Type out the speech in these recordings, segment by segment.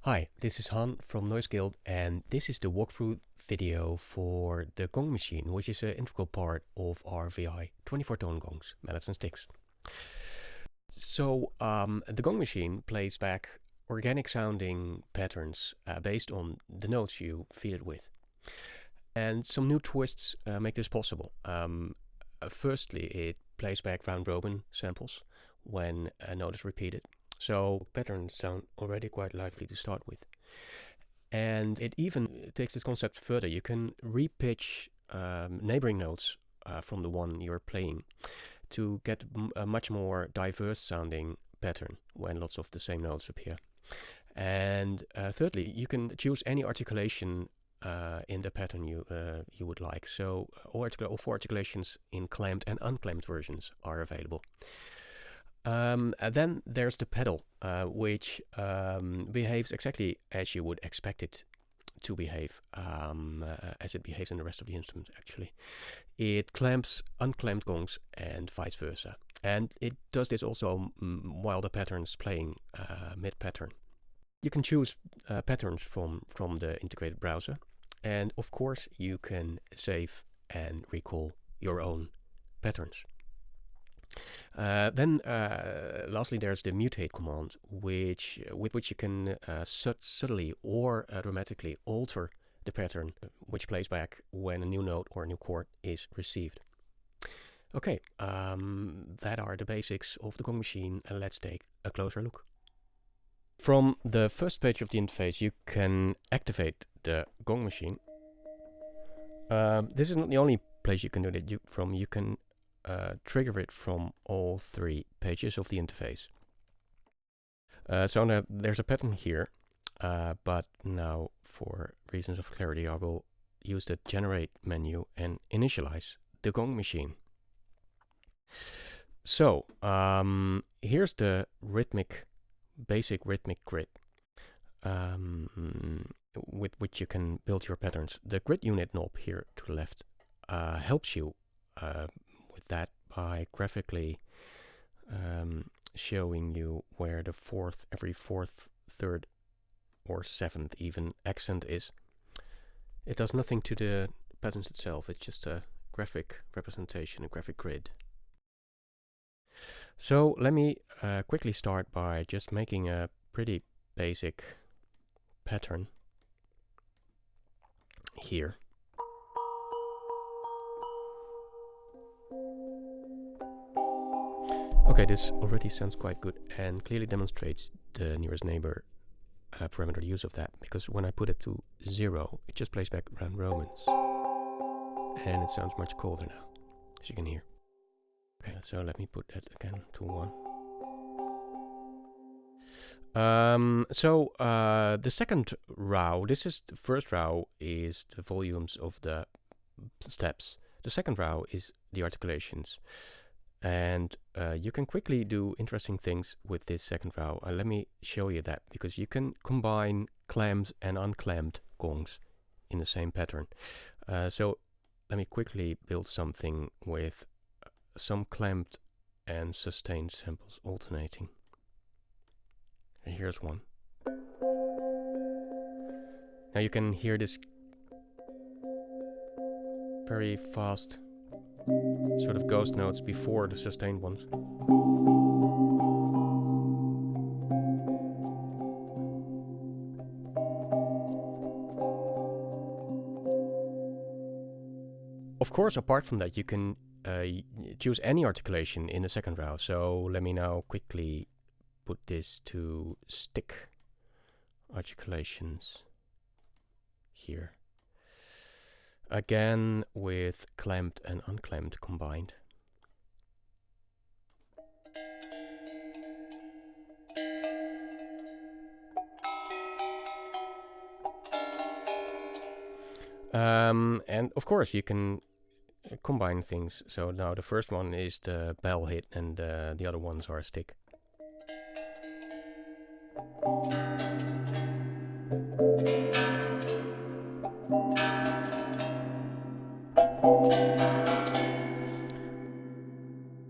Hi, this is Han from Noise Guild, and this is the walkthrough video for the Gong machine, which is an integral part of our VI 24-tone gongs, Mallets and Sticks. So the Gong machine plays back organic sounding patterns based on the notes you feed it with. And some new twists make this possible. Firstly, it plays back round robin samples when a note is repeated. So patterns sound already quite lively to start with. And it even takes this concept further. You can repitch neighboring notes from the one you're playing to get a much more diverse sounding pattern when lots of the same notes appear. And thirdly, you can choose any articulation in the pattern you would like. So all 4 articulations in clamped and unclaimed versions are available. And then there's the pedal, which behaves exactly as you would expect it to behave, as it behaves in the rest of the instrument, actually. It clamps unclaimed gongs and vice versa. And it does this also while the pattern's playing mid-pattern. You can choose patterns from the integrated browser. And of course, you can save and recall your own patterns. Then lastly, there's the mutate command, with which you can subtly or dramatically alter the pattern which plays back when a new note or a new chord is received. Okay, that are the basics of the Gong machine, and let's take a closer look. From the first page of the interface, you can activate the Gong machine. This is not the only place you can do that from. You can trigger it from all 3 pages of the interface. So now there's a pattern here, but now for reasons of clarity I will use the generate menu and initialize the Gong machine. So here's the basic rhythmic grid with which you can build your patterns. The grid unit knob here to the left helps you with that by graphically showing you where the every fourth, third, or 7th even accent is. It does nothing to the patterns itself, it's just a graphic representation, a graphic grid. So let me quickly start by just making a pretty basic pattern here. Okay, this already sounds quite good and clearly demonstrates the nearest neighbor parameter use of that, because when I put it to 0, it just plays back round robins. And it sounds much colder now, as you can hear. Okay, so let me put that again to 1. The second row, this is the first row is the volumes of the steps. The second row is the articulations. And you can quickly do interesting things with this second row. Let me show you that, because you can combine clamped and unclamped gongs in the same pattern. So let me quickly build something with some clamped and sustained samples alternating. And here's one. Now you can hear this very fast sort of ghost notes before the sustained ones. Of course, apart from that, you can choose any articulation in the second row. So let me now quickly put this to stick articulations here. Again with clamped and unclamped combined. And of course you can combine things. So now the first one is the bell hit and the other ones are a stick.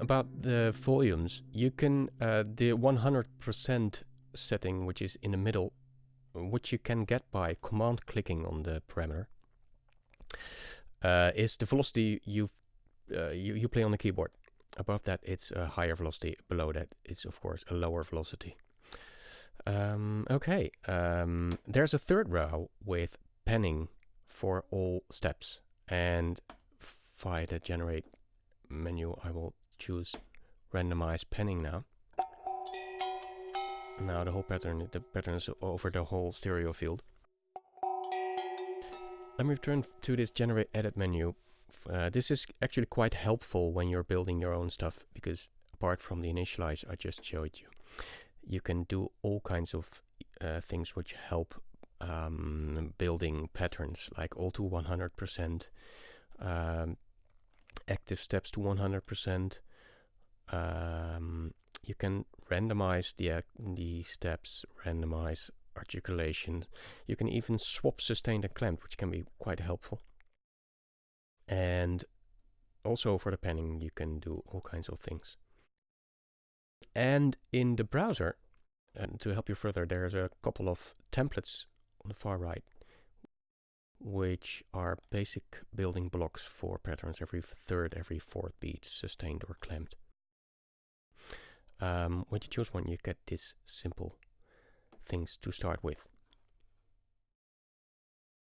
About the volumes, you can the 100% setting, which is in the middle which you can get by command clicking on the parameter, is the velocity you play on the keyboard. Above that, it's a higher velocity. Below that, it's of course a lower velocity. Okay, there's a third row with penning for all steps, and via the generate menu, I will choose randomize penning now. Now the pattern is over the whole stereo field. Let me return to this generate edit menu. This is actually quite helpful when you're building your own stuff, because apart from the initialize I just showed you, you can do all kinds of things which help building patterns, like all to 100%, active steps to 100%. You can randomize the steps, randomize articulation. You can even swap sustained and clamped, which can be quite helpful. And also for the penning, you can do all kinds of things. And in the browser, and to help you further, there's a couple of templates on the far right, which are basic building blocks for patterns every third, every fourth beat, sustained or clamped. When you choose one, you get these simple things to start with.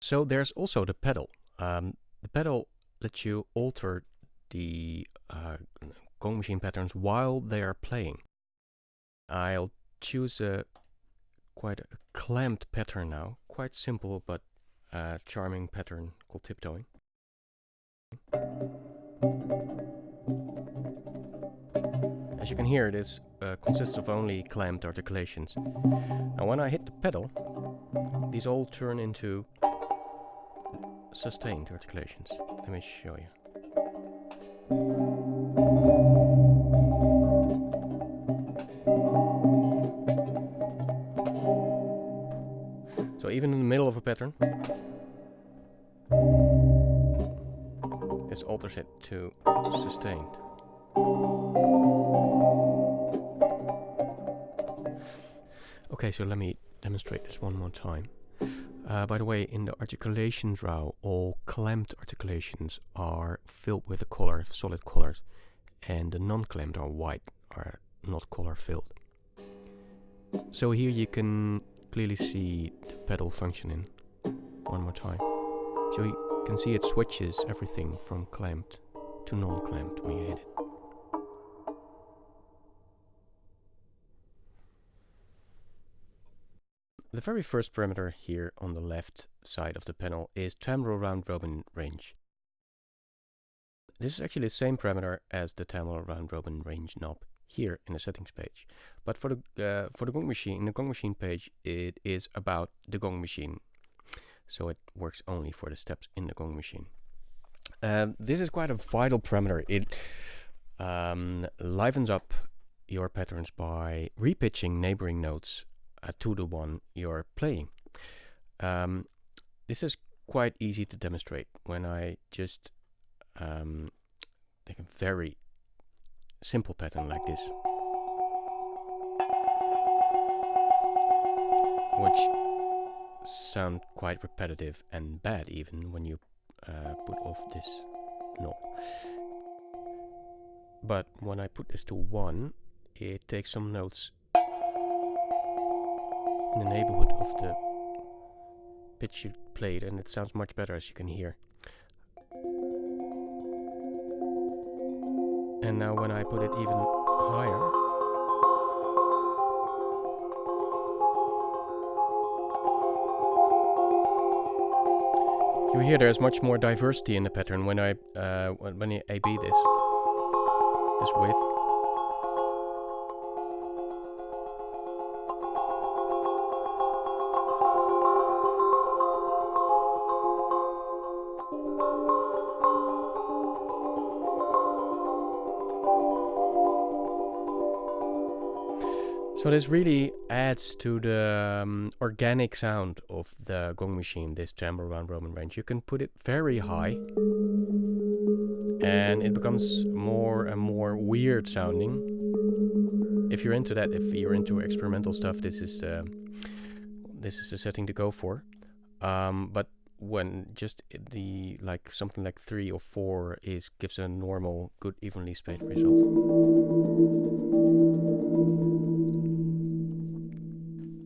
So there's also the pedal. The pedal lets you alter the gong machine patterns while they are playing. I'll choose quite a clamped pattern now. Quite simple but charming pattern called tiptoeing. As you can hear, this consists of only clamped articulations. Now when I hit the pedal, these all turn into sustained articulations. Let me show you. So even in the middle of a pattern, this alters it to sustained. Okay, so let me demonstrate this one more time. By the way, in the articulations row, all clamped articulations are filled with a color, solid colors, and the non-clamped are white, are not color filled. So here you can clearly see the pedal functioning. One more time. So you can see it switches everything from clamped to non-clamped when you hit it. The very first parameter here on the left side of the panel is timbre round robin range. This is actually the same parameter as the timbre round robin range knob here in the settings page. But for the Gong machine, in the Gong machine page, it is about the Gong machine. So it works only for the steps in the Gong machine. This is quite a vital parameter. It livens up your patterns by repitching neighboring notes to the one you're playing. This is quite easy to demonstrate when I just take a very simple pattern like this, which sound quite repetitive and bad even when you put off this knob. But when I put this to 1, it takes some notes in the neighborhood of the pitch you played, and it sounds much better, as you can hear. And now when I put it even higher, you hear there's much more diversity in the pattern when I A/B this width. So this really adds to the organic sound of the Gong machine, this timbre round robin range. You can put it very high, and it becomes more and more weird sounding. If you're into that, if you're into experimental stuff, this this is a setting to go for. But when just the something like 3 or 4 gives a normal, good, evenly spaced result.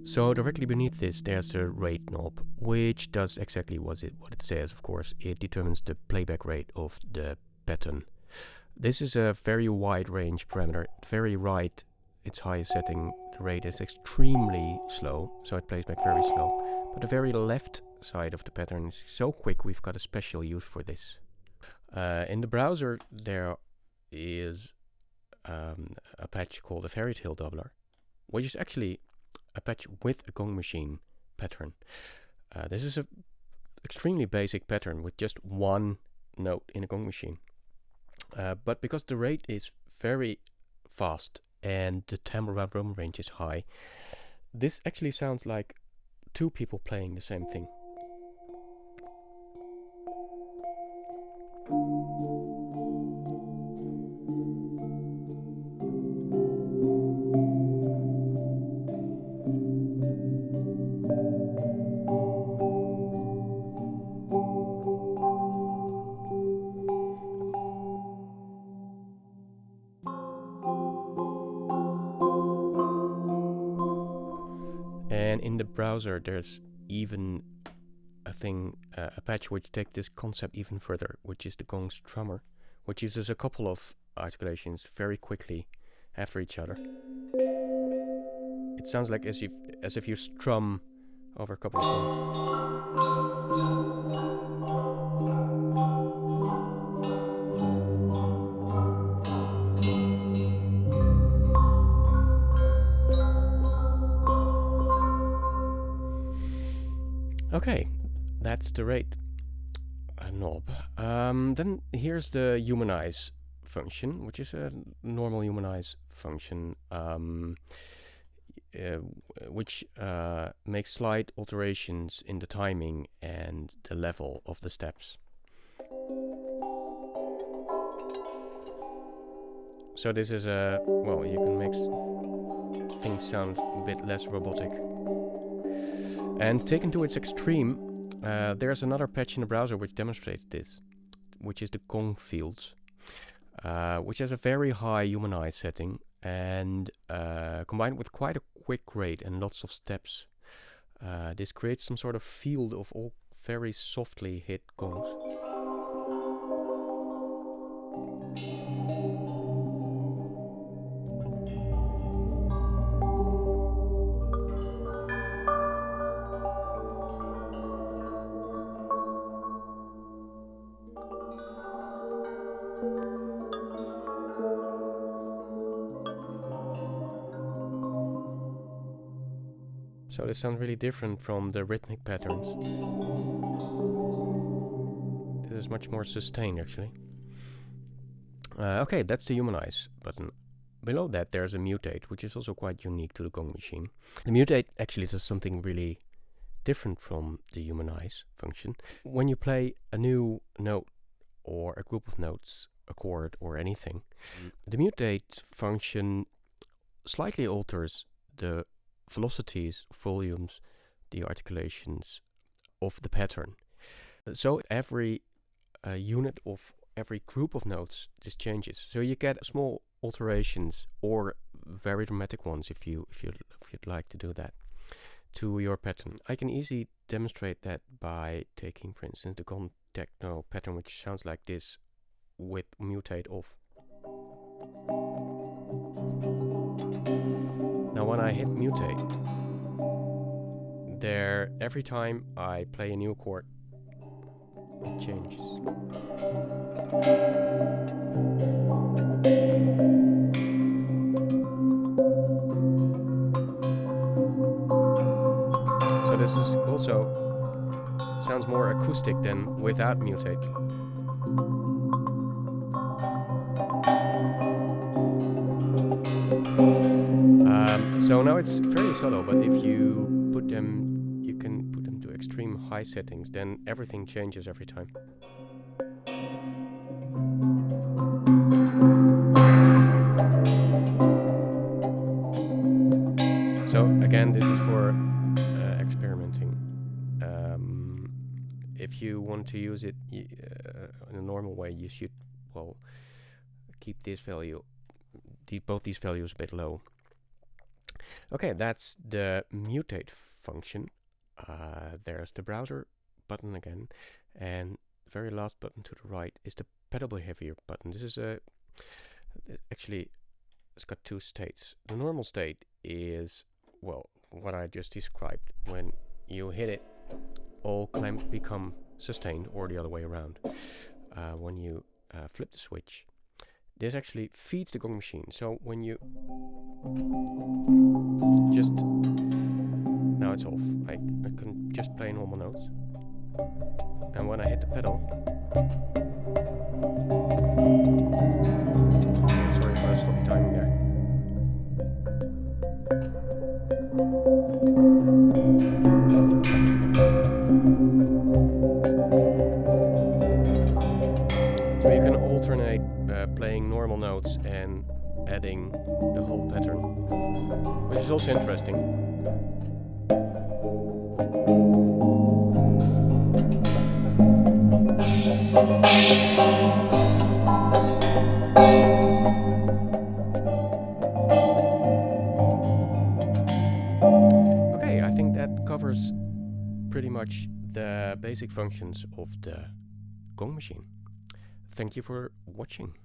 So directly beneath this, there's the rate knob, which does exactly what it says. Of course, it determines the playback rate of the pattern. This is a very wide range parameter. Very right, its highest setting, the rate is extremely slow, so it plays back very slow. But the very left side of the pattern is so quick, we've got a special use for this. In the browser, there is a patch called a fairy tale doubler, which is actually a patch with a Gong machine pattern. This is an extremely basic pattern with just one note in a Gong machine. But because the rate is very fast and the tempo around drum range is high, this actually sounds like 2 people playing the same thing. And in the browser, there's even a patch which takes this concept even further, which is the Gongs Strummer, which uses a couple of articulations very quickly after each other. It sounds like as if you strum over a couple of gongs. Okay, that's the rate knob. Then here's the humanize function, which is a normal humanize function, which makes slight alterations in the timing and the level of the steps. So this is you can make things sound a bit less robotic. And taken to its extreme, there's another patch in the browser which demonstrates this, which is the Gong fields, which has a very high humanize setting, and combined with quite a quick rate and lots of steps, this creates some sort of field of all very softly hit gongs. So this sounds really different from the rhythmic patterns. This is much more sustained, actually. Okay, that's the humanize button. Below that, there's a mutate, which is also quite unique to the Gong machine. The mutate actually does something really different from the humanize function. When you play a new note or a group of notes, a chord or anything, the mutate function slightly alters the velocities, volumes, the articulations of the pattern. So every unit of every group of notes just changes. So you get small alterations or very dramatic ones if you'd like to do that to your pattern. I can easily demonstrate that by taking, for instance, the Gong techno pattern, which sounds like this with mutate off. Now when I hit mutate, there every time I play a new chord, it changes. So this is also sounds more acoustic than without mutate. So now it's fairly subtle, but if you put them, you can put them to extreme high settings, then everything changes every time. So again, this is for experimentation. if you want to use it in a normal way, you should, well, keep this value, both these values a bit low. Okay, that's the mutate function. There's the browser button again, and the very last button to the right is the pedal behavior button. This is actually, it's got two states. The normal state is, well, what I just described. When you hit it, all clamps become sustained, or the other way around. When you flip the switch, this actually feeds the gong machine. So when you just, now it's off. I can just play normal notes. And when I hit the pedal, sorry for the sloppy timing there. So you can alternate playing normal notes and adding the whole pattern, which is also interesting. Okay, I think that covers pretty much the basic functions of the Gong machine. Thank you for watching.